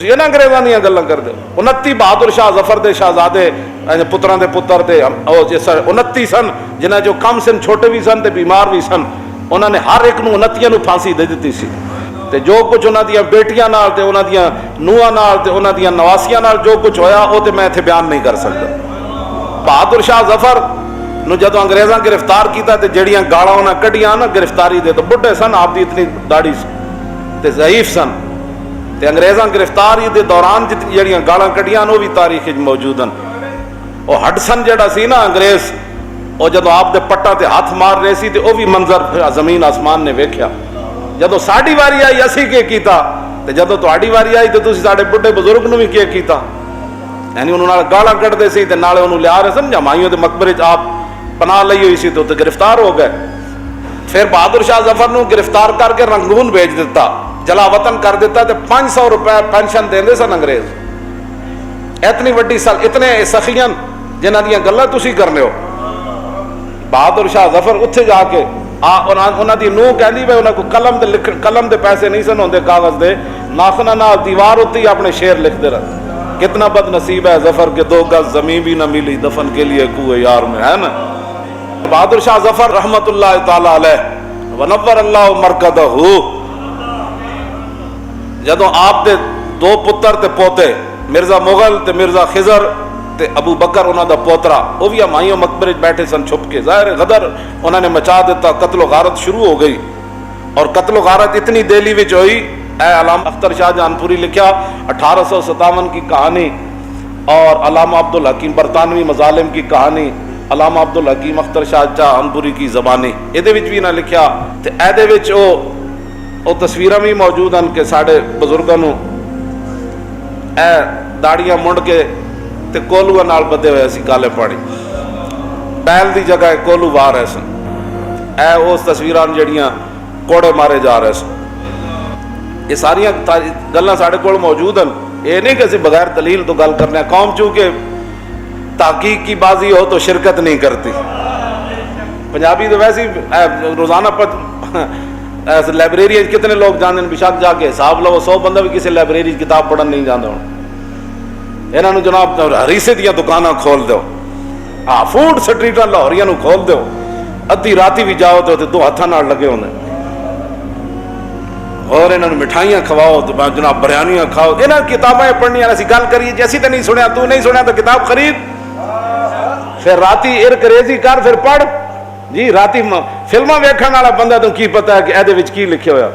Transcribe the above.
इन्हां अंग्रेज़ां दीयां गल्लां करदे। 29 बहादुर शाह जफर दे शहजादे पुत्रां दे पुत्र ते 29 सन, जिन्हां जो कम सन, छोटे भी सन ते बीमार भी सन। उन्होंने हर एक नूं 29 नूं फांसी दे दी सी। ते जो कुछ उन्हां दियां बेटियां नाल ते उन्हां दियां नूहां नाल ते उन्हां दियां नवासियां नाल जो कुछ होया वो ते मैं इत्थे बयान नहीं कर सकदा। बहादुर शाह जफर नूं जदों अंग्रेज़ां गिरफ्तार कीता ते जड़ियां गालां उन्हां कड्डियां ना गिरफ्तारी दे, तो बुढ़े सन, आप दी इतनी दाढ़ी ते ज़ईफ सन। ते अंग्रेज़ां गिरफ्तारी के दौरान जिहड़ियां गालां कड्डियां वो भी तारीख मौजूद हैं। वो हडसन जिहड़ा सी ना अंग्रेज़, वो जदों आप दे पट्टां ते हथ मार रहे सी ते वो भी मंजर जमीन आसमान ने वेख्या। जदों साडी वारी आई असीं के कीता, ते जदों तुहाडी वारी आई तो तुसीं साडे बुढ़े बजुर्ग नूं भी के कीता। यानी उन्होंने नाल गालां कड्डदे सी ते नाले उन्होंने लिया रहे सन। जमाइयों के मकबरे च आप पनाह लई हुई सी तो गिरफ्तार हो गए। फिर बहादुर शाह जफर नूं गिरफ्तार करके रंगून भेज दिता, जला वतन कर दिता। तो 500 रुपए पेंशन देंदे सन अंग्रेज। इतनी वड्डी सल, इतने सखियन जिन्हां दियां गल्लां तुसीं करने हो। बहादुर शाह जफर उत्थे जाके उन्हां दी नूह कहंदी वे उन्हां को कलम दे पैसे नहीं सन होंदे, कागज दे नाखना नाल दीवार उत्ते अपने शेर लिखते रहे। कितना बदनसीब है जफर के 2 गज जमीन भी न मिली दफन के लिए कुए यार में, है ना। बहादुर शाह जफर रहमतुल्लाह ताला अलैह व नव्वर अल्लाह मरकदहू, जदों आप दे 2 पुत्र ते पोते मिर्जा मुगल ते मिर्जा खिजर ते अबू बकर उन्हां दा पोतरा, वो भी हमायूं मकबरे बैठे सन छुप के। ज़ाहिर गदर उन्होंने मचा दिता, कत्लो गारत शुरू हो गई। और कत्लो गारत इतनी देली विच हुई, अलामा अख्तर शाह जहानपुरी लिखा 1857 की कहानी, और अलामा अब्दुल हकीम बरतानवी मजालिम की कहानी, अलामा अब्दुल हकीम अख्तर शाह जहानपुरी की जबानी, ये भी ना लिखा। तो ये वो तस्वीर भी मौजूद हैं कि साढ़े बजुर्गों नूं दाड़ियां मुंड के ते कोलूआ नाल बधे हुए सी काले पानी, बैल की जगह कोलू वाह रहे सन। उस तस्वीरां जड़ियां कोड़े मारे जा रहे सन। ये सारिया गल्लां साढ़े कोल मौजूद हैं। ये नहीं कि असीं बगैर दलील तो गल करने। कौम चूंकि तहकीक की बाजी हो तो शिरकत नहीं करती। पंजाबी तो वैसे ही रोजाना लाइब्रेरी कितने लोग जाते हैं, बेशक जाके हिसाब लो 100 बंदा भी किसी लाइब्रेरी किताब पढ़न नहीं जाता हूँ। इन्हों जनाब हरीसे दियां दुकाना खोल दो, हाँ फूड स्ट्रीटा लाहौरिया खोल दो, अद्धी राती भी जाओ तो 2 हाथों नाल लगे होंगे। और इन्होंने मिठाइयां खवाओ तो जनाब बिरयानियां खाओ। इन्होंने किताबें पढ़निया असीं गल करिए जी, असीं तो नहीं सुनिया, तू नहीं सुनिया तो किताब खरीद, फिर राती इरकरेजी कर, फिर पढ़ जी। राती फिल्मां वेखण वाला बंदा तो की पता है कि इहदे विच की लिखिया होया।